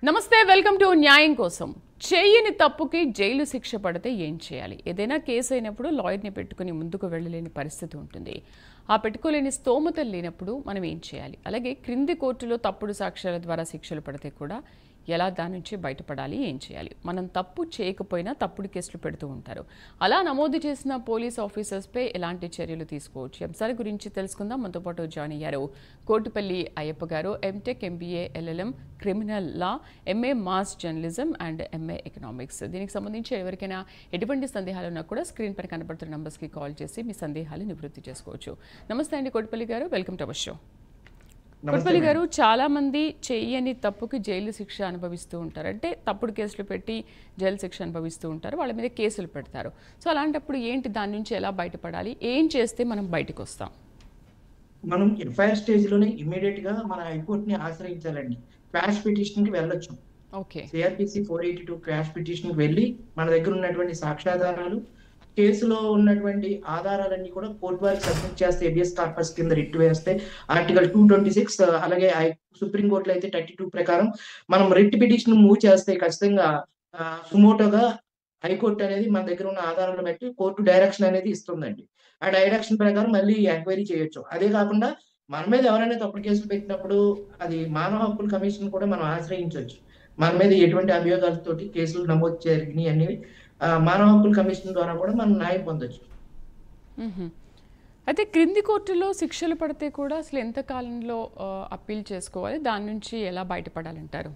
నమస్తే, welcome to న్యాయం కోసం. చేయని తప్పుకి జైలు శిక్ష పడితే ఏం చేయాలి? ఏదైనా కేసు అయినప్పుడు లాయర్ని పెట్టుకుని ముందుకు వెళ్ళలేని పరిస్థితి ఉంటుంది. ఆ పెట్టుకోలేని స్తోమతలు లేనప్పుడు మనం ఏం చేయాలి? అలాగే క్రింది కోర్టులో తప్పుడు సాక్ష్యాల ద్వారా శిక్షలు పడితే కూడా ఎలా దాని నుంచి బయటపడాలి, ఏం చేయాలి? మనం తప్పు చేయకపోయినా తప్పుడు కేసులు పెడుతూ ఉంటారు. అలా నమోదు చేసిన పోలీస్ ఆఫీసర్స్పై ఎలాంటి చర్యలు తీసుకోవచ్చు? అంశాల గురించి తెలుసుకుందాం. మనతో పాటు జాయిన్ అయ్యారు Kotipalli Ayyappa garu. MTech, MBA, LLM, criminal law, MA mass journalism and MA economics. దీనికి సంబంధించి ఎవరికైనా ఎటువంటి సందేహాలు ఉన్నా కూడా స్క్రీన్ పైన కనబడుతున్న నంబర్స్కి కాల్ చేసి మీ సందేహాలు నివృత్తి చేసుకోవచ్చు. నమస్తే అండి కోటిపల్లి గారు, welcome to our show. Kotipalli గారు, చాలా మంది చేయని తప్పుకి జైలు శిక్ష అనుభవిస్తూ ఉంటారు. అంటే తప్పుడు కేసులు పెట్టి జైలు శిక్ష అనుభవిస్తూ ఉంటారు, వాళ్ళ మీద కేసులు పెడతారు. సో అలాంటప్పుడు ఏంటి, దాని నుంచి ఎలా బయటపడాలి, ఏం చేస్తే మనం బయటకు వస్తాం? మనం ఎఫ్ఐఆర్ స్టేజ్ లోనే ఇమీడియట్ గా మన హైకోర్టుని ఆశ్రయించాలండి. క్వాష్ పిటిషన్ కి వెళ్ళొచ్చు. ఓకే. సిఆర్పిసి 482 క్వాష్ పిటిషన్ కి వెళ్ళి మన దగ్గర ఉన్నటువంటి సాక్ష్యాధారాలు, కేసులో ఉన్నటువంటి ఆధారాలన్నీ కూడా కోర్టు వారికి సబ్మిట్ చేస్తే హెబియస్ కార్పస్ కింద రిట్ వేస్తే ఆర్టికల్ 226 అలాగే సుప్రీంకోర్టులో అయితే 32 ప్రకారం మనం రిట్ పిటిషన్ మూవ్ చేస్తే ఖచ్చితంగా సుమోటోగా హైకోర్టు అనేది మన దగ్గర ఉన్న ఆధారాలను బట్టి కోర్టు డైరెక్షన్ అనేది ఇస్తుందండి. ఆ డైరెక్షన్ ప్రకారం మళ్ళీ ఎంక్వైరీ చేయొచ్చు. అదే కాకుండా మన మీద ఎవరైనా తప్పుడు కేసులు పెట్టినప్పుడు అది మానవ హక్కుల కమిషన్ కూడా మనం ఆశ్రయించవచ్చు. మన మీద ఎటువంటి అభియోగాలతోటి కేసులు నమోదు జరిగినాయి అనేవి మానవ హక్కుల కమిషన్ ద్వారా కూడా మనం న్యాయం పొందొచ్చు. అయితే క్రింది కోర్టులో శిక్షలు పడితే కూడా అసలు ఎంత కాలంలో అప్పీల్ చేసుకోవాలి, దాని నుంచి ఎలా బయటపడాలంటారు?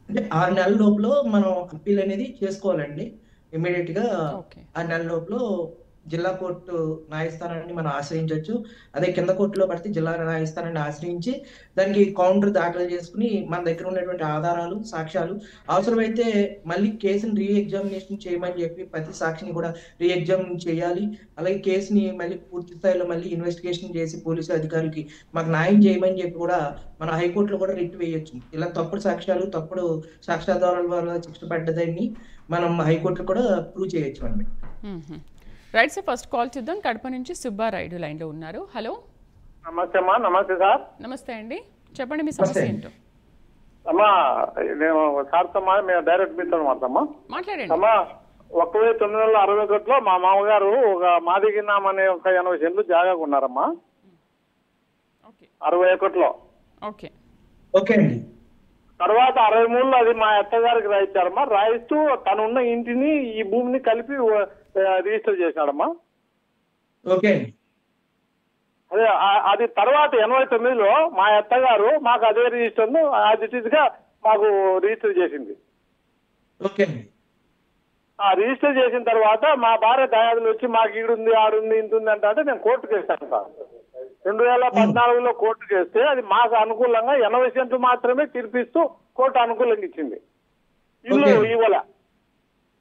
అంటే 6 నెలల లోపల మనం అప్పీల్ అనేది చేసుకోవాలండి. ఇమీడియట్ గా 6 నెలల లోపల జిల్లా కోర్టు న్యాయస్థానాన్ని మనం ఆశ్రయించవచ్చు. అదే కింద కోర్టులో పడితే జిల్లా న్యాయస్థానాన్ని ఆశ్రయించి దానికి కౌంటర్ దాఖలు చేసుకుని మన దగ్గర ఉన్నటువంటి ఆధారాలు, సాక్ష్యాలు అవసరమైతే మళ్ళీ కేసుని రీ ఎగ్జామినేషన్ చేయమని చెప్పి ప్రతి సాక్షిని కూడా రీ ఎగ్జామిన్ చేయాలి. అలాగే కేసుని మళ్ళీ పూర్తి స్థాయిలో మళ్ళీ ఇన్వెస్టిగేషన్ చేసి పోలీసు అధికారులకి మాకు న్యాయం చేయమని చెప్పి కూడా మన హైకోర్టులో కూడా రిట్ వేయొచ్చు. ఇలా తప్పుడు సాక్ష్యాలు, తప్పుడు సాక్ష్యాధారాల వల్ల శిక్ష పడ్డదని మనం హైకోర్టులో కూడా ప్రూవ్ చేయొచ్చు అన్నమాట. రైట్ సార్, ఫస్ట్ కాల్ చూద్దాం. కడప నుంచి సుబ్బారాయుడు లైన్ లో ఉన్నారు. హలో. నమస్తే అమ్మా. నమస్తే సార్. నమస్తే అండి, చెప్పండి మీ సమస్య ఏంటో. అమ్మా నేను సార్తో మేము డైరెక్ట్ మీతో మాట్లాడండి. అమ్మా 1961లో మా మామగారు ఒక మాదిగిన్నాం అనే ఒక 80 సెంట్లు జాగా ఉన్నారమ్మా. 61లో. ఓకే ఓకే అండి. తర్వాత 63లో అది మా అత్తగారికి రాయించారమ్మా. రాయిస్తూ తనున్న ఇంటిని ఈ భూమిని కలిపి రిజిస్టర్ చేశాడమ్మా. ఓకే. అదే అది తర్వాత 89లో మా అత్తగారు మాకు అదే రిజిస్టర్ యాజ్ ఇట్ ఈస్ గా మాకు రిజిస్టర్ చేసింది. ఓకే. ఆ రిజిస్టర్ చేసిన తర్వాత మా భార్య దయాదులు వచ్చి మాకు ఈడుంది, ఆడుంది, ఇంతుంది అంటే నేను కోర్టుకు వేస్తాను సార్. 2014లో కోర్టుకు వేస్తే అది మాకు అనుకూలంగా 80 సెంట్లు మాత్రమే తీర్పిస్తూ కోర్టు అనుకూలంగా ఇచ్చింది. ఇల్లు ఇవ్వలే.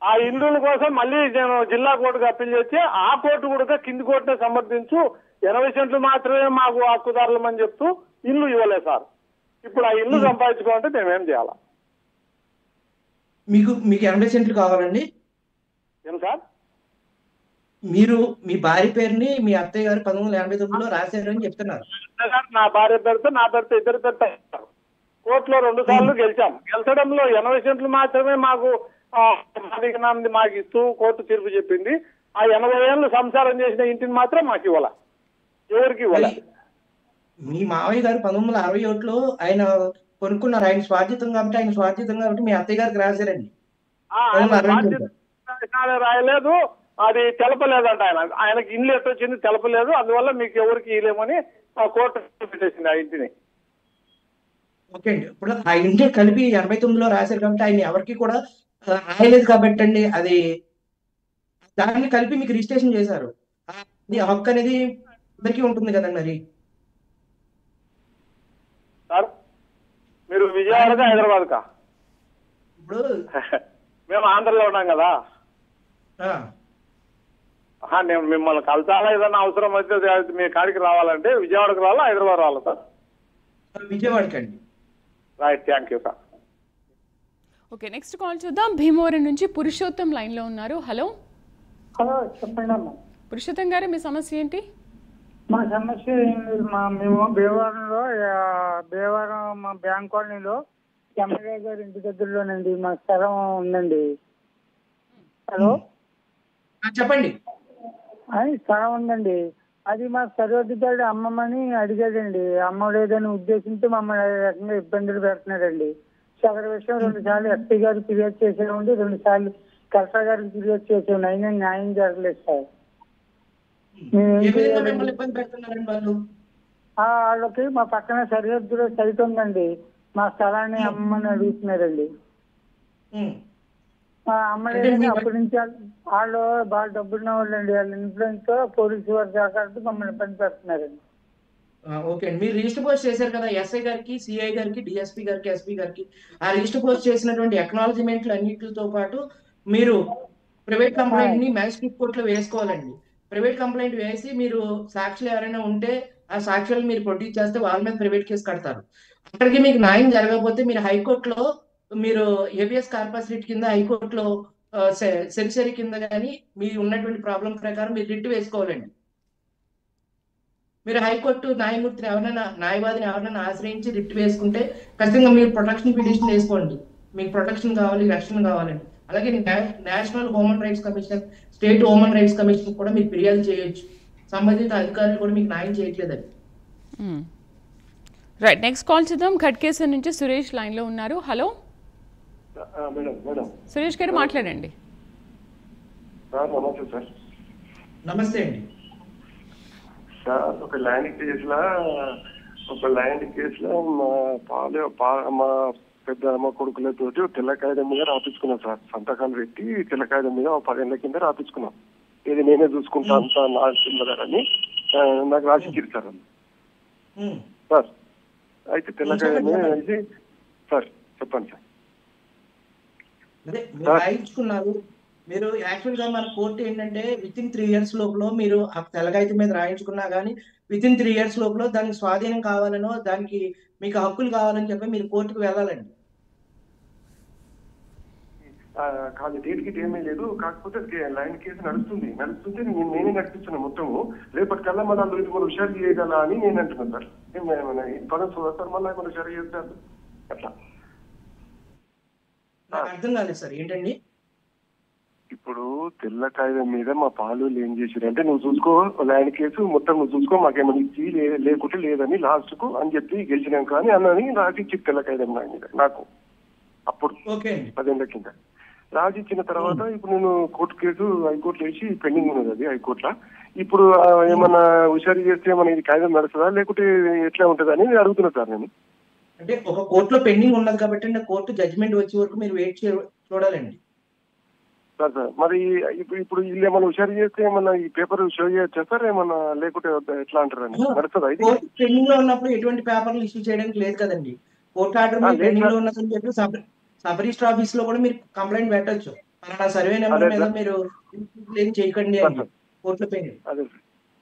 ఆ ఇల్లుల కోసం మళ్ళీ నేను జిల్లా కోర్టుకు అప్పీల్ చేస్తే ఆ కోర్టు కూడా కింది కోర్టునే సమర్థించు 80 సెంట్లు మాత్రమే మాకు హక్కుదారులమని చెప్తూ ఇల్లు ఇవ్వలేదు సార్. ఇప్పుడు ఆ ఇల్లు సంపాదించుకోవాలంటే మేమేం చేయాలా? మీకు 80 సెంట్లు కావాలండి? ఏం సార్? మీరు మీ భార్య పేరుని మీ అత్తయ్య గారు 1989లో రాశారని చెప్తున్నారు. నా భార్య పేరుతో నా పేరుతో ఇద్దరు పేరుతో కోర్టులో 2 సార్లు గెలిచాం. గెలిచడంలో 80 సెంట్లు మాత్రమే మాకు మాకు ఇస్తూ కోర్టు తీర్పు చెప్పింది. ఆ 80 ఏళ్ళు సంసారం చేసిన ఇంటిని మాత్రం మాకు ఇవ్వాల, ఎవరికి ఇవ్వాలి. మీ మావయ్య గారు 1961లో ఆయన కొనుక్కున్నారు. ఆయన స్వాధీతం కాబట్టి మీ అత్తయ్య గారికి రాశారండి. రాయలేదు, అది తెలపలేదంట. ఆయనకి ఇల్లు ఎట్టొచ్చింది తెలపలేదు, అందువల్ల మీకు ఎవరికి ఇవ్వలేమని కోర్టు పెట్టేసింది ఆ ఇంటిని. ఓకే అండి. ఇప్పుడు ఆ ఇంటి కలిపి 89లో రాశారు కాబట్టి ఆయన ఎవరికి కూడా రాయలేదు కాబట్టి అండి, అది దాన్ని కలిపి మీకు రిజిస్ట్రేషన్ చేశారు. అది హక్కు అనేది అందరికీ ఉంటుంది కదండి. మరి సార్ మీరు విజయవాడగా హైదరాబాద్కా? ఇప్పుడు మేము ఆంధ్రలో ఉన్నాం కదా. నేను మిమ్మల్ని కలసాలా, ఏదన్నా అవసరం అయితే మీ కాడికి రావాలంటే విజయవాడకు రావాలా, హైదరాబాద్ రావాలా సార్? విజయవాడకి అండి. Right, thank you sir. Okay, next call చూద్దాం. భీమవరం నుంచి పురుషోత్తం లైన్ లో ఉన్నారు. హలో. హలో, చెప్పండి అమ్మా. పురుషోత్తం గారు, మీ సమస్య ఏంటి? మా సమస్య మేము భీమవరంలో మా బ్యాంక్ కాలనీలో ఎమ్మెల్యే గారి ఇంటి దగ్గరలోనండి. మా స్థలం ఉందండి. హలో, చెప్పండి. అది స్థలం ఉందండి. అది మా సరిహద్దుదారుడు అమ్మమ్మని అడిగాడండి. అమ్మ లేదని ఉద్దేశంతో మమ్మల్ని రకంగా ఇబ్బందులు పెడుతున్నాడండి. సదరు విషయం 2 సార్లు ఎస్పీ గారికి ఫిర్యాదు చేసామండి, 2 సార్లు కలెక్టర్ గారికి ఫిర్యాదు చేసాము. అయినా న్యాయం జరగలేదు సార్. వాళ్ళకి మా పక్కన సరిహద్దులో సైట్ ఉందండి. మా స్థలాన్ని అమ్మని అడుగుతున్నారండి. అమ్మలేదని అప్పటి నుంచి వాళ్ళు బాగా డబ్బున్న వాళ్ళు అండి. వాళ్ళ ఇన్ఫ్లుయెన్స్ పోలీసు వారి దాకా మమ్మల్ని ఇబ్బంది పెడుతున్నారండి. ఓకే అండి. మీరు రిజిస్టర్ పోస్ట్ చేశారు కదా ఎస్ఐ గారికి, సిఐ గారికి, డిఎస్పీ గారికి, ఎస్పీ గారికి. ఆ రిజిస్టర్ పోస్ట్ చేసినటువంటి అక్నాలజ్మెంట్లు అన్నిటితో పాటు మీరు ప్రైవేట్ కంప్లైంట్ ని మ్యాజిస్ట్రేట్ కోర్టులో వేసుకోవాలండి. ప్రైవేట్ కంప్లైంట్ వేసి మీరు సాక్షులు ఎవరైనా ఉంటే ఆ సాక్ష్యాలు మీరు ప్రొడ్యూస్ చేస్తే వాళ్ళ మీద ప్రైవేట్ కేసు కడతారు. అక్కడికి మీకు న్యాయం జరగకపోతే మీరు హైకోర్టులో మీరు హెబియస్ కార్పస్ రిట్ కింద హైకోర్టులో సెరిసరీ కింద కానీ మీరు ఉన్నటువంటి ప్రాబ్లం ప్రకారం మీరు రిట్ వేసుకోవాలండి. మీరు హైకోర్టు న్యాయమూర్తిని న్యాయవాదిని ఎవరైనా ఆశ్రయించి రిట్ వేసుకుంటే ఖచ్చితంగా మీరు ప్రొటెక్షన్ పిటిషన్ వేసుకోండి. మీకు ప్రొటెక్షన్ కావాలి, రక్షణ కావాలండి. అలాగే national human rights commission, state human rights commission కూడా మీకు ఫిర్యాదు చేయొచ్చు. సంబంధిత అధికారులు కూడా మీకు న్యాయం చేయట్లేదండి. రైట్, నెక్స్ట్ కాల్ చేద్దాం. ఖడ్కేసర్ నుంచి సురేష్ లైన్ లో ఉన్నారు. హలో సురేష్ గారు, మాట్లాడండి. నమస్తే సార్. నమస్తే అండి సార్. ఒక ల్యాండ్ కేసులో మా పెద్ద అమ్మ కొడుకులతోటి తెల్ల కాగితం మీద రాపించుకున్నాం సార్. సంతకాలు పెట్టి తెల్ల కాగితం మీద 10 ఏళ్ల కింద రాపించుకున్నాం. ఇది నేనే చూసుకుంటా అంతా నాని నాకు రాసిచ్చారు సార్. సార్ అయితే తెల్ల కాగితం మీద వేసి సార్ చెప్పండి సార్. అదే మీరు రాయించుకున్నారు. మీరు యాక్చువల్ గా మన కోర్టు ఏంటంటే వితిన్ 3 years లోపల మీరు ఆ తెల్లకాగితం మీద రాయించుకున్నా కానీ వితిన్ 3 years లోపల దానికి స్వాధీనం కావాలనో దానికి మీకు హక్కులు కావాలని చెప్పి మీరు కోర్టుకు వెళ్ళాలండి. కాదు, డేట్ గిట్ ఏమీ లేదు. కాకపోతే లైన్ కేసు నడుస్తుంటే నేనే నడిపిస్తున్నా మొత్తము. రేపటికల్లా మన హుషారు చేయగల అని నేను అంటున్నాను సార్. పదం సార్ మళ్ళీ ఏమైనా హుషారు చేస్తారు అట్లా. అర్థం కాలేదు సార్, ఏంటండి? ఇప్పుడు తెల్ల కాగితం మీద మా పాలు ఏం చేసారు అంటే, నువ్వు చూసుకో ల్యాండ్ కేసు మొత్తం నువ్వు చూసుకో, మాకేమైనా ఇచ్చి లేకుంటే లేదని లాస్ట్ కు అని చెప్పి గెలిచినాం కానీ అన్నని రాసిచ్చి తెల్ల కాగితం మీద నాకు అప్పుడు 10 ఏళ్ల కింద రాసిచ్చిన తర్వాత ఇప్పుడు నేను కోర్టు కేసు హైకోర్టులో వేసి పెండింగ్ ఉన్నది. అది హైకోర్టులో ఇప్పుడు ఏమన్నా హుషారు చేస్తే ఏమన్నా ఇది కాగితం నడుస్తుందా లేకుంటే ఎట్లా ఉంటుందా అని అడుగుతున్నా సార్ నేను. అంటే ఒక కోర్టులో పెండింగ్ ఉన్నది కాబట్టి కోర్టు జడ్జిమెంట్ వచ్చే వరకు మీరు వెయిట్ చూడాలండి. సార్ మరి ఇప్పుడు వీళ్ళు ఏమన్నా హుషారు చేస్తే ఏమన్నా ఈ పేపర్ షో చేయొచ్చా సార్ ఏమన్నా లేకుంటే ఎట్లా అంటారండి? నడుస్తుందా? పెండింగ్ లో ఉన్నప్పుడు ఎటువంటి పేపర్లు ఇష్యూ చేయడానికి లేదు కదండి. కోర్టు ఆర్డర్ పెండింగ్ లో ఉన్నదని చెప్పి సబ్ రిజిస్టర్ ఆఫీస్ లో కూడా మీరు కంప్లైంట్ పెట్టచ్చు. నా సర్వే నెంబర్ మీద మీరు ఏం చేయకండి అని కోర్టులో పెండింగ్.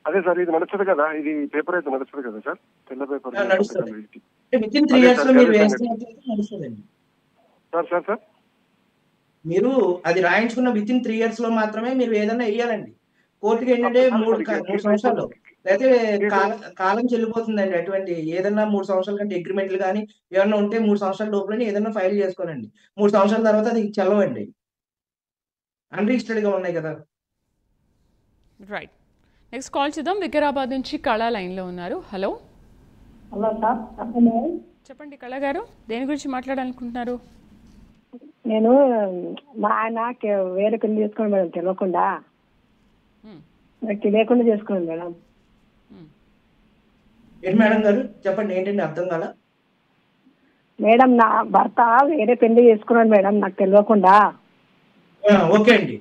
అదే సార్, ఇది నడుస్తుంది కదా, ఇది పేపర్ అయితే నడుస్తుంది కదా సార్, తెల్ల పేపర్ నడుస్తుంది. వితిన్ 3 years లో మీరు వేస్తున్నట్లయితే నడుస్తుందండి సార్. మీరు అది రాయించుకున్న వితిన్ 3 years లో మాత్రమే మీరు ఏదైనా వేయాలండి. కోర్టుకి ఏంటంటే 3 సంవత్సరాలు అయితే కాలం చెల్లిపోతుందండి. అటువంటి ఏదన్నా 3 సంవత్సరాల కంటే అగ్రిమెంట్లు కానీ ఏమన్నా ఉంటే 3 సంవత్సరాల లోపలనే ఏదైనా ఫైల్ చేసుకోనండి. 3 సంవత్సరాల తర్వాత అది చెల్లవండి, అన్రిజిస్టర్డ్ గా ఉన్నాయి కదా. రైట్, నెక్స్ట్ కాల్ చేద్దాం. వికారాబాద్ నుంచి కళ లైన్ లో ఉన్నారు. హలో చెప్పండి కళ గారు, దేని గురించి మాట్లాడాలనుకుంటున్నారు? నేను మా ఆయన వేరే కింద చేసుకున్నాను మేడం, తెలియకుండా తెలియకుండా చేసుకున్నాను మేడం. ఏంటి మేడం గారు చెప్పండి, ఏంటండి అర్థం కాల? మేడం నా భర్త వేరే పెళ్లి చేసుకున్నాడు మేడం, నాకు తెలియకుండా. ఓకే అండి.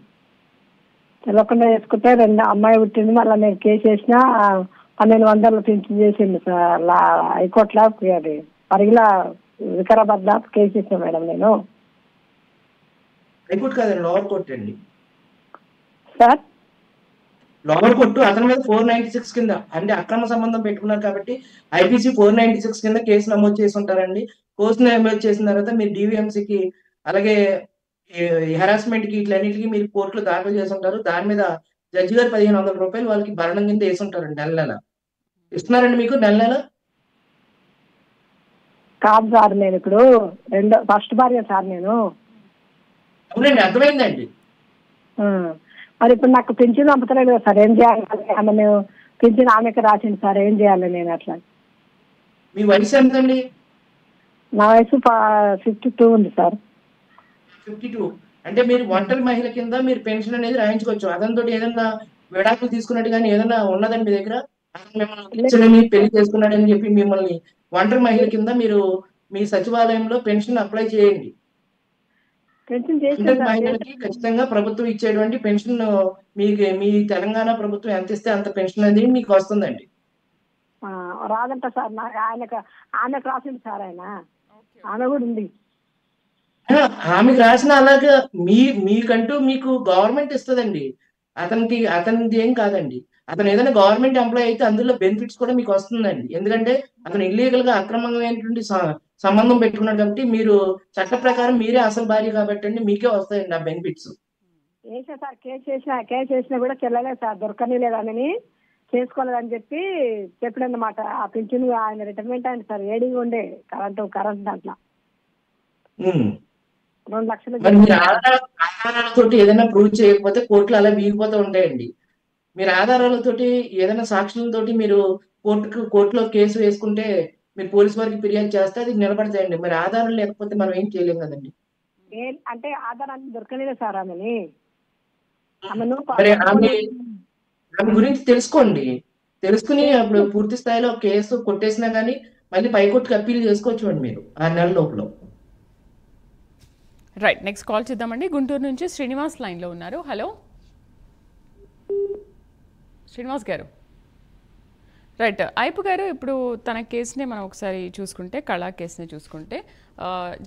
తెలియకుండా చేసుకుంటే 2 అమ్మాయి పుట్టింది. మళ్ళీ నేను కేసు వేసిన 1200 పింఛన్ చేసింది హైకోర్టులో, అది పరిగిలా వికారాబాద్ లో కేసు చేసిన మేడం నేను. హైకోర్టు కాదండి, లోవర్ కోర్టు అండి. సార్ లోవర్ కోర్టు అతని మీద 496 కింద అంటే అక్రమ సంబంధం పెట్టుకున్నారు కాబట్టి ఐపీసీ 496 కింద కేసు నమోదు చేసి ఉంటారండి. కేసు నమోదు చేసిన తర్వాత మీరు డివిఎంసీకి అలాగే హెరాస్మెంట్ కి ఇట్లన్నిటికీ మీరు కోర్టులో దాఖలు చేసి ఉంటారు. దాని మీద జడ్జి గారు 1500 రూపాయలు వాళ్ళకి భరణం కింద వేసి ఉంటారండి. నెల ఇస్తున్నారండి మీకు నెల కాదు సార్, నేను ఇప్పుడు ఫస్ట్ భార్య సార్ నేను. అవునండి, అర్థమైందండి. మరి ఇప్పుడు నాకు పింఛన్ పంపుతలేదు కదా సార్, ఏం చేయాలి? ఆమె మేము పింఛన్ ఆమెకి రాసింది సార్, ఏం చేయాలి నేను అట్లా? మీ వయసు ఎంతండి? నా వయసు 52 ఉంది సార్. 52 అంటే మీరు ఒంటరి మహిళ కింద మీరు పెన్షన్ అనేది రాయించుకోవచ్చు. అతనితో ఏదన్నా విడాకులు తీసుకున్నట్టు కానీ ఏదన్నా ఉన్నదండి మీ దగ్గర? మిమ్మల్ని పెళ్లి చేసుకున్నాడని చెప్పి మిమ్మల్ని ఒంటరి మహిళ కింద మీరు మీ సచివాలయంలో పెన్షన్ అప్లై చేయండి. ఒంటరి మహిళలకి ఖచ్చితంగా ప్రభుత్వం ఇచ్చేటువంటి పెన్షన్ మీ తెలంగాణ ప్రభుత్వం ఎంత ఇస్తే అంత పెన్షన్ అనేది మీకు వస్తుందండి. రాదంట సార్, నాకు ఆమెకు రాసింది సార్, ఆమె కూడా ఉంది. ఆమెకు రాసిన అలాగా మీకంటూ మీకు గవర్నమెంట్ ఇస్తుందండి. అతనిది ఏం కాదండి. అతను ఏదైనా గవర్నమెంట్ ఎంప్లాయ్ అయితే అందులో బెనిఫిట్స్ కూడా మీకు వస్తుందండి. ఎందుకంటే అతను ఇల్లీగల్ గా అక్రమంగామైనటువంటి సంబంధం పెట్టుకున్నాడు కాబట్టి మీరు చట్ట ప్రకారం మీరే అసలు భార్య కాబట్టి అండి మీకే వస్తాయండి ఆ బెనిఫిట్స్. వేసా సార్, కేసు చేసినా కూడా చెల్లలేదు సార్, దొరకనిలేదని చేసుకోలేదని చెప్పి చెప్పినమాట. ఆ పింఛన్ ఆయన రిటైర్మెంట్ అయింది సార్, ఏడింగ్ ఉండే కరెంట్ దాంట్లో 2 లక్షలు. మీరు ఆధారాలతోటి ఏదైనా ప్రూవ్ చేయకపోతే కోర్టులు అలా వీగిపోతూ ఉంటాయండి. మీరు ఆధారాలతోటి ఏదైనా సాక్షులతోటి మీరు కోర్టులో కేసు వేసుకుంటే మీరు పోలీసు వారికి ఫిర్యాదు చేస్తే అది నిలబడతాయండి. మరి ఆధారం లేకపోతే మనం ఏం చేయలేం కదండి. అంటే ఆధారాన్ని దొరకలేదు సార్ ఆమెని. మరి ఆమె గురించి తెలుసుకోండి. తెలుసుకుని అప్పుడు పూర్తి స్థాయిలో కేసు కొట్టేసినా కానీ మళ్ళీ పైకోర్టుకి అప్పీల్ చేసుకోవచ్చు అండి మీరు 6 నెలల లోపల. రైట్, నెక్స్ట్ కాల్ చేద్దామండి. గుంటూరు నుంచి శ్రీనివాస్ లైన్లో ఉన్నారు. హలో శ్రీనివాస్ గారు. రైట్, ఐపు గారు, ఇప్పుడు తన కేసుని మనం ఒకసారి చూసుకుంటే, కళా కేసుని చూసుకుంటే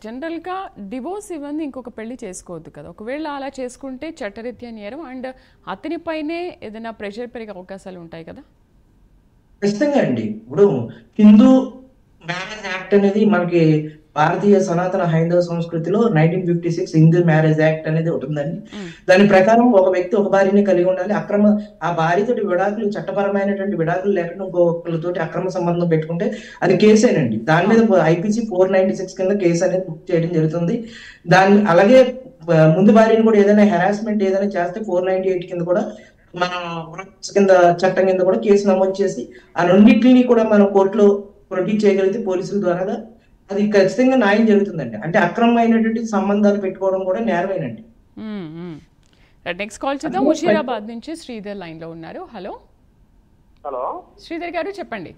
జనరల్గా డివోర్స్ ఇవ్వండి ఇంకొక పెళ్లి చేసుకోవద్దు కదా. ఒకవేళ అలా చేసుకుంటే చట్టరీత్యా నేరం అండ్ అతనిపైనే ఏదైనా ప్రెషర్ పెరిగే అవకాశాలు ఉంటాయి కదా. ఖచ్చితంగా అండి. ఇప్పుడు హిందూ మ్యారేజ్ యాక్ట్ అనేది మనకి భారతీయ సనాతన హైందవ సంస్కృతిలో 1956 హిందూ మ్యారేజ్ యాక్ట్ అనేది ఒకటి ఉందండి. దాని ప్రకారం ఒక వ్యక్తి ఒక భార్యని కలిగి ఉండాలి. ఆ భార్యతోటి విడాకులు, చట్టపరమైనటువంటి విడాకులు లేకుండా ఇంకొకరితోటి అక్రమ సంబంధం పెట్టుకుంటే అది కేసేనండి. దాని మీద IPC 496 కింద కేసు అనేది బుక్ చేయడం జరుగుతుంది. అలాగే ముందు భార్యని కూడా ఏదైనా హెరాస్మెంట్ ఏదైనా చేస్తే 498 కింద కూడా మనం కింద చట్టం కింద కూడా కేసు నమోదు చేసి ఆ రెండింటిని కూడా మనం కోర్టులో ప్రొడ్యూస్ చేయగలిగితే పోలీసుల ద్వారా అది ఖచ్చితంగా న్యాయం జరుగుతుందండి. అంటే అక్రమమైనటువంటి సంబంధాలు పెట్టుకోవడం కూడా నేరమేనండి. నెక్స్ట్ కాల్ చేద్దాం. ముషీరాబాద్ నుంచి శ్రీధర్ లైన్ లో ఉన్నారు. హలో హలో శ్రీధర్ గారు, చెప్పండి.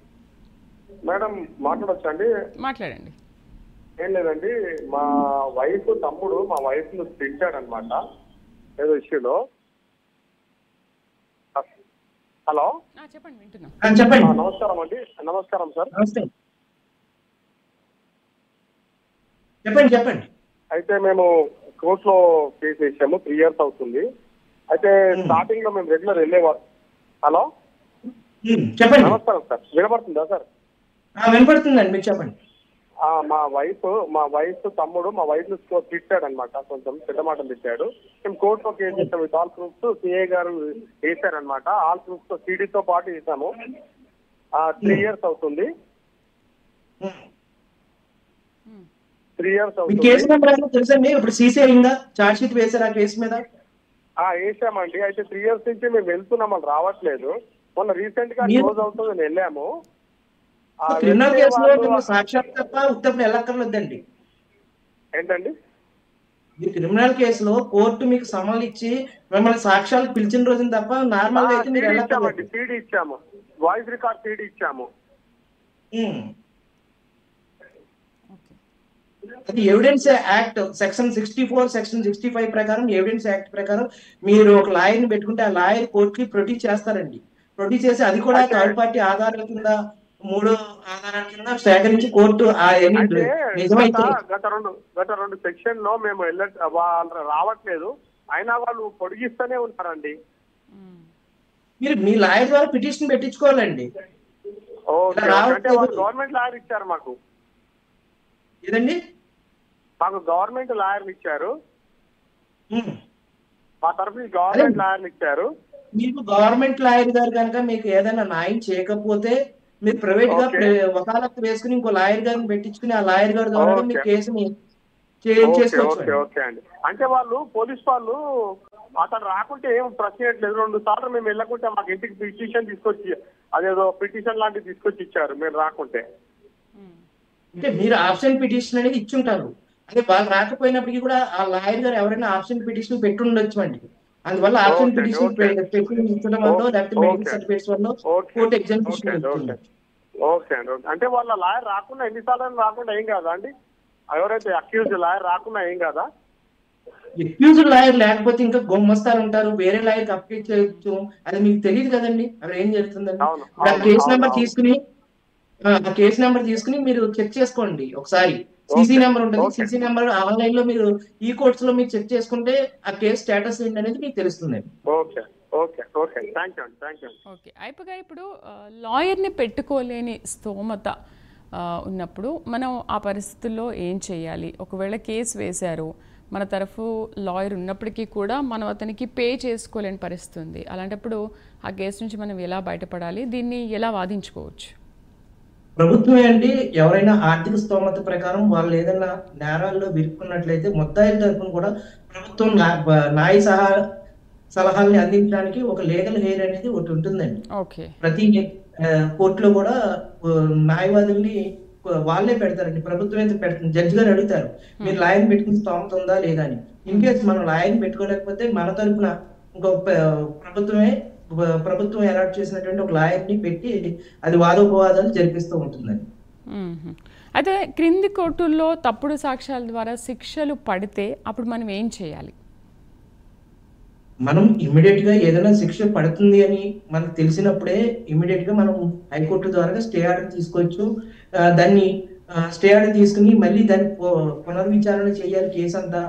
మేడం మాట్లాడొచ్చా అండి? మాట్లాడండి. ఏం లేదండి, మా వైఫ్ తమ్ముడు మా వైఫ్ ను తిట్టాడనమాట ఏదో ఇష్యూలో. హలో చెప్పండి, వింటున్నాం. చెప్పండి. నమస్కారం అండి. నమస్కారం సార్. చెప్పండి. అయితే మేము కోర్టులో కేసు వేసాము, 3 years అవుతుంది. అయితే స్టార్టింగ్ లో మేము రెగ్యులర్ వెళ్ళేవారు. హలో చెప్పండి. నమస్కారం సార్, వినపడుతుందా సార్? వినపడుతుందండి, మీరు చెప్పండి. మా వైఫ్ తమ్ముడు మా వైఫ్ ను తిట్టాడు అనమాట, కొంచెం పెద్ద మాటలు తిట్టాడు. మేము కోర్టులో కేసు చేసాము విత్ ఆల్ ప్రూఫ్స్. సిఐ గారు వేసారనమాట, ఆల్ ప్రూఫ్స్ తో సిడీతో పాటు వేసాము. 3 years అవుతుంది. 3 years అవుతుంది. కేసు నెంబర్ తెలుసండి? ఇప్పుడు CCI చార్జ్ షీట్ వేసారు ఆ కేసు మీద? వేసామండి. అయితే 3 years నుంచి మేము వెళ్తున్నాం, వాళ్ళు రావట్లేదు. మొన్న రీసెంట్ గా క్లోజ్ అవుతుందని వెళ్ళాము. క్రిమినల్ కేసులో సాక్ష్యాలు తప్ప ఉత్తప్పుడు వెళ్ళక్కర్లేదండి. ఏంటండి? ఈ క్రిమినల్ కేసులో కోర్టు మీకు సమన్లు ఇచ్చి మిమ్మల్ని సాక్ష్యాలు పిలిచిన రోజున తప్ప నార్మల్ అయితే మీరు వెళ్ళక్కర్లేదు. సీడీ ఇచ్చాము, వాయిస్ రికార్డ్ సీడీ ఇచ్చాము. అది ఎవిడెన్స్ యాక్ట్ సెక్షన్ 64, సెక్షన్ 65 ప్రకారం, ఎవిడెన్స్ యాక్ట్ ప్రకారం మీరు ఒక లాయర్ ని పెట్టుకుంటే ఆ లాయర్ కోర్టుకి ప్రొడ్యూస్ చేస్తారండి. ప్రొడ్యూస్ చేసి అది కూడా థర్డ్ పార్టీ ఆధారాల కింద, 3 ఆధారాల కింద సేకరించి కోర్టు నిజమైతే గత రెండు సెక్షన్ లో మేము వాళ్ళు రావట్లేదు, అయినా వాళ్ళు పొడిగిస్తూనే ఉంటారండి. మీరు మీ లాయర్ ద్వారా పిటిషన్ పెట్టించుకోవాలండి. గవర్నమెంట్ లాయర్ ఇచ్చారు మాకు. ఏదండి? మాకు గవర్నమెంట్ లాయర్లు ఇచ్చారు, మా తరఫున గవర్నమెంట్ లాయర్లు ఇచ్చారు. మీకు గవర్నమెంట్ లాయర్ గారు కనుక మీకు ఏదైనా న్యాయం చేయకపోతే మీరు ప్రైవేట్ గా వకాలత్తు వేసుకుని ఇంకో లాయర్ గారిని పెట్టించుకుని ఆ లాయర్ గారి ద్వారా మీ కేసుని చేసుకోవచ్చు. ఓకే అండి. అంటే వాళ్ళు పోలీస్ వాళ్ళు అతను రాకుంటే ఏం ప్రశ్న లేదు. 2 సార్లు మేము వెళ్ళకుంటే మాకు ఇంటికి పిటిషన్ తీసుకొచ్చి అదేదో పిటిషన్ లాంటివి తీసుకొచ్చి ఇచ్చారు మీరు రాకుంటే. అంటే మీరు ఆప్షన్ పిటిషన్ అనేది ఇచ్చుంటారు, అదే వాళ్ళు రాకపోయినప్పటికీ కూడా ఆ లాయర్ గారు ఎవరైనా ఆప్షన్ పిటిషన్ పెట్టి ఉండొచ్చు అండి. అందువల్ల ఆప్షన్ పిటిషన్ ఇచ్చడం వల్ల లేకపోతే మెడికల్ సర్టిఫికేట్స్ వల్ల కోర్టు ఎగ్జామినేషన్ ఇస్తుంది. ఓకే అండి. అంటే వాళ్ళ లాయర్ రాకుండా ఎన్నిసార్లు రాకుండా ఏం కాదా అండి? ఎవరైతే అక్యూజ్ లాయర్ రాకుండా ఏం కాదా? అక్యూజ్ లాయర్ లేకపోతే ఇంకా గుమ్మస్తాలు ఉంటారు, వేరే లాయర్కి అప్లై చేయొచ్చు. అది మీకు తెలియదు కదండి అక్కడ ఏం జరుగుతుందండి. ఇప్పుడు ఆ కేసు నెంబర్ తీసుకుని మీరు చెక్ చేసుకోండి ఒకసారి. సీసీ నెంబర్ ఉంటుంది, సీసీ నెంబర్ ఆన్లైన్ లో మీరు ఈ కోర్ట్స్ లో మీరు చెక్ చేసుకుంటే ఆ కేసు స్టేటస్ ఏంటి అనేది మీకు తెలుస్తుంది. ఓకే. అయిపోగా ఇప్పుడు లాయర్ని పెట్టుకోలేని స్తోమత ఉన్నప్పుడు మనం ఆ పరిస్థితుల్లో ఏం చేయాలి? ఒకవేళ కేసు వేశారు, మన తరఫు లాయర్ ఉన్నప్పటికీ కూడా మనం అతనికి పే చేసుకోలేని పరిస్థితి ఉంది, అలాంటప్పుడు ఆ కేసు నుంచి మనం ఎలా బయటపడాలి? దీన్ని ఎలా వాదించుకోవచ్చు? ప్రభుత్వమే అండి ఎవరైనా ఆర్థిక స్తోమత ప్రకారం వాళ్ళు ఏదైనా నేరాల్లో విరుక్కున్నట్లయితే ముద్దాయిల తరఫున కూడా ప్రభుత్వం న్యాయ సలహాలని అందించడానికి ఒక లీగల్ హెయిర్ అనేది ఒకటి ఉంటుందండి. ప్రతి కోర్టులో కూడా న్యాయవాదుల్ని వాళ్ళే పెడతారండి, ప్రభుత్వం అయితే పెడుతుంది. జడ్జి గారు అడుగుతారు మీరు లాయర్ని పెట్టుకుని స్తోమత ఉందా లేదా అని. ఇన్ కేసు మనం లాయర్ని పెట్టుకోలేకపోతే మన తరఫున ఇంకొక ప్రభుత్వం అలాట్ చేసినటువంటి ఒక లాయర్ని పెట్టి అది వాదోపవాదాలు జరిపిస్తూ ఉంటుందండి. అయితే క్రింది కోర్టుల్లో తప్పుడు సాక్ష్యాల ద్వారా శిక్షలు పడితే అప్పుడు మనం ఏం చేయాలి? మనం ఇమ్మీడియట్ గా ఏదైనా శిక్ష పడుతుంది అని మనకు తెలిసినప్పుడే ఇమ్మీడియట్ గా మనం హైకోర్టు ద్వారా స్టే ఆర్డర్ తీసుకోవచ్చు. దాన్ని స్టే ఆర్డర్ తీసుకుని మళ్ళీ దాన్ని పునర్విచారణ చేయాలి. కేసు అంతా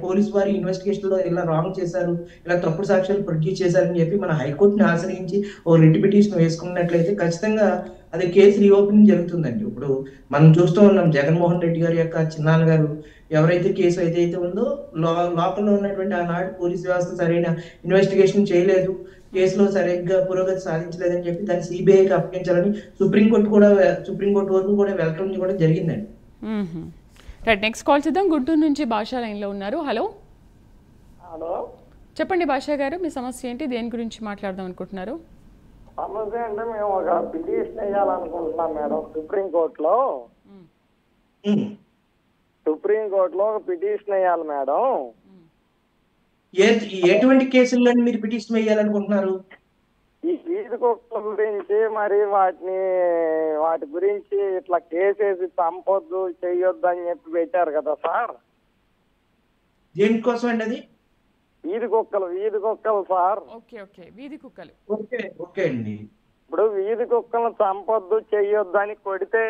పోలీసు వారి ఇన్వెస్టిగేషన్ లో ఇలా రాంగ్ చేశారు, ఇలా తప్పుడు సాక్ష్యాలు ప్రొడ్యూస్ చేశారని చెప్పి మన హైకోర్టుని ఆశ్రయించి ఓ రిట్ పిటిషన్ వేసుకున్నట్లయితే ఖచ్చితంగా అది కేసు రీఓపెనింగ్ జరుగుతుందండి. ఇప్పుడు మనం చూస్తూ ఉన్నాం జగన్మోహన్ రెడ్డి గారి యొక్క చిన్నాన్న గారు ఎవరైతే కేసు ఏదైతే ఉందో లోపల ఉన్నటువంటి ఆనాడు పోలీసు వ్యవస్థ సరైన ఇన్వెస్టిగేషన్ చేయలేదు, కేసులో సరిగ్గా పురోగతి సాధించలేదని చెప్పి దాన్ని సిబిఐకి అప్పగించాలని సుప్రీంకోర్టు వరకు కూడా వెళ్ళటం కూడా జరిగిందండి. రైట్, నెక్స్ట్ కాల్ చేద్దాం. గుంటూరు నుంచి భాషా లైన్లో ఉన్నారు. హలో చెప్పండి భాషా గారు, మీ సమస్య ఏంటి? దేని గురించి మాట్లాడదాం అనుకుంటున్నారు? సమస్య అంటే మేము ఒక పిటిషన్ వేయాలనుకుంటున్నాం మేడం సుప్రీంకోర్టులో ఒక పిటిషన్ వేయాలి మేడం. ఎటువంటి కేసుల్లో మీరు పిటిషన్ వేయాలనుకుంటున్నారు? ఈ వీధి కుక్కల గురించి మరి వాటి గురించి ఇట్లా కేసేసి చంపొద్దు చెయ్యొద్దు అని చెప్పి పెట్టారు కదా సార్. దేనికోసం అండి అది? వీధి కుక్కలు సార్. వీధి కుక్కలు. ఓకే అండి. ఇప్పుడు వీధి కుక్కలను చంపొద్దు చెయ్యొద్దు అని కొడితే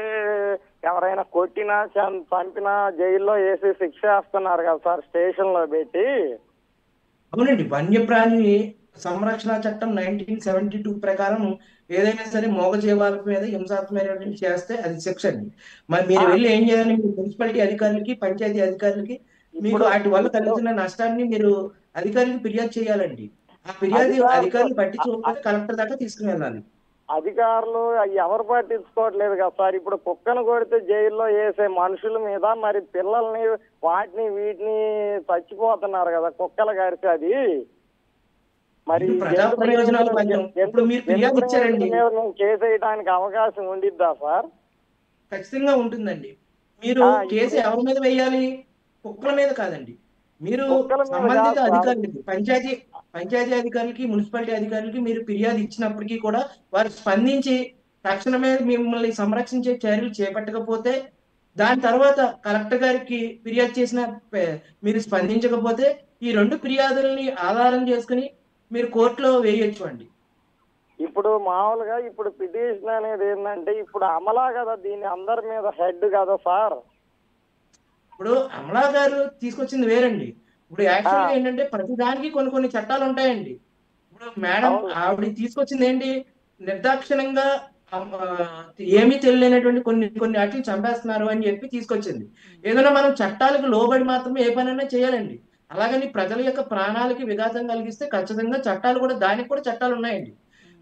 ఎవరైనా కొట్టినా చంపినా జైల్లో వేసి శిక్ష వేస్తున్నారు కదా సార్ స్టేషన్ లో పెట్టి. అవునండి, వన్యప్రాణి సంరక్షణ చట్టం 1972 ప్రకారం ఏదైనా సరే మూగజీవాల మీద హింసాత్మకమైనటువంటి చేస్తే అది శిక్ష అండి. మరి మీరు వెళ్ళి ఏం చేయాలి? మున్సిపాలిటీ అధికారులకి, పంచాయతీ అధికారులకి మీకు వాటి వల్ల కలుగుతున్న నష్టాన్ని మీరు అధికారులకు ఫిర్యాదు చేయాలండి. ఆ ఫిర్యాదు అధికారులు పట్టించుకోకపోతే కలెక్టర్ దాకా తీసుకుని వెళ్ళాలి. అధికారులు ఎవరు పట్టించుకోవట్లేదు కదా సార్. ఇప్పుడు కుక్కను కొడితే జైల్లో వేసే మనుషుల మీద మరి పిల్లల్ని వీటిని చచ్చిపోతున్నారు కదా కుక్కలు కరిచి. అది మరి కేసు వేయడానికి అవకాశం ఉండిద్దా సార్? ఖచ్చితంగా ఉంటుందండి. మీరు కేసు ఎవరి మీద వేయాలి? కుక్కల మీద కాదండి. మీరు సంబంధిత అధికారులకి, పంచాయతీ అధికారులకి, మున్సిపాలిటీ అధికారులకి మీరు ఫిర్యాదు ఇచ్చినప్పటికీ కూడా వారు స్పందించి తక్షణమే మిమ్మల్ని సంరక్షించే చర్యలు చేపట్టకపోతే, దాని తర్వాత కలెక్టర్ గారికి ఫిర్యాదు చేసిన మీరు స్పందించకపోతే ఈ 2 ఫిర్యాదుల్ని ఆధారం చేసుకుని మీరు కోర్టులో వేయొచ్చు అండి. ఇప్పుడు మామూలుగా ఇప్పుడు పిటిషన్ అనేది ఏంటంటే ఇప్పుడు అమలా కదా దీని అందరి మీద హెడ్ కదా సార్. ఇప్పుడు అమలా గారు తీసుకొచ్చింది వేరండి. ఇప్పుడు యాక్చువల్గా ఏంటంటే ప్రతిదానికి కొన్ని చట్టాలు ఉంటాయండి. ఇప్పుడు మేడం ఆవిడ తీసుకొచ్చింది ఏంటి? నిర్దాక్షిణంగా ఏమీ తెలియనటువంటి కొన్ని వాటిని చంపేస్తున్నారు అని చెప్పి తీసుకొచ్చింది. ఏదైనా మనం చట్టాలకు లోబడి మాత్రమే ఏ పనైనా చేయాలండి. అలాగని ప్రజల యొక్క ప్రాణాలకి విఘాతం కలిగిస్తే ఖచ్చితంగా చట్టాలు కూడా దానికి కూడా చట్టాలు ఉన్నాయండి.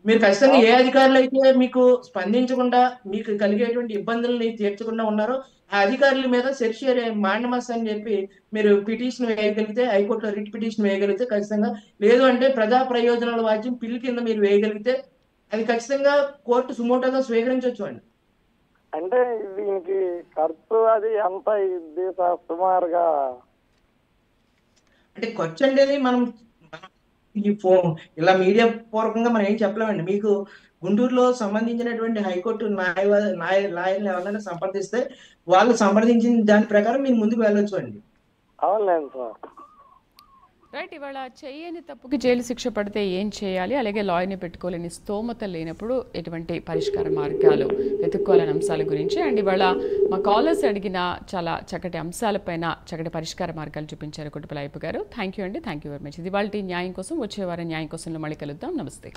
మీరు ఖచ్చితంగా ఏ అధికారులు అయితే మీకు స్పందించకుండా మీకు కలిగేటువంటి ఇబ్బందుల్ని తీర్చకుండా ఉన్నారో ఆ అధికారుల మీద సెర్షియరీ మాండమస్ అని చెప్పి మీరు పిటిషన్ వేయగలిగితే, హైకోర్టులో రిట్ పిటిషన్ వేయగలిగితే ఖచ్చితంగా, లేదు అంటే ప్రజా ప్రయోజనాల వాద్యం పిల్లి కింద మీరు వేయగలిగితే అది ఖచ్చితంగా కోర్టు సుమోటోగా స్వీకరించవచ్చు అండి. అంటే దీనికి ఖర్చు అది ఎంత ఇది సుమారుగా? అంటే ఖర్చు అనేది మనం ఈ ఫోన్ ఇలా మీడియా పూర్వకంగా మనం ఏం చెప్పలేమండి. మీకు గుంటూరులో సంబంధించినటువంటి హైకోర్టు లాయర్లు ఎవరైనా సంప్రదిస్తే వాళ్ళు సంప్రదించిన దాని ప్రకారం మీరు ముందుకు వెళ్ళొచ్చు అండి. అవునులేండి సార్. రైట్. ఇవాళ చేయని తప్పుకి జైలు శిక్ష పడితే ఏం చేయాలి, అలాగే లాయర్ని పెట్టుకోలేని స్తోమత లేనప్పుడు ఎటువంటి పరిష్కార మార్గాలు వెతుక్కోవాలనే అంశాల గురించి అండ్ ఇవాళ మా కాలర్స్ అడిగిన చాలా చక్కటి అంశాలపైన చక్కటి పరిష్కార మార్గాలు చూపించారు కుటుంబ అయ్యప్ప గారు. థ్యాంక్ యూ అండి. Thank you very much. ఇది వాళ్ళ న్యాయం కోసం వచ్చే వారం న్యాయం కోసంలో మళ్ళీ కలుద్దాం. నమస్తే.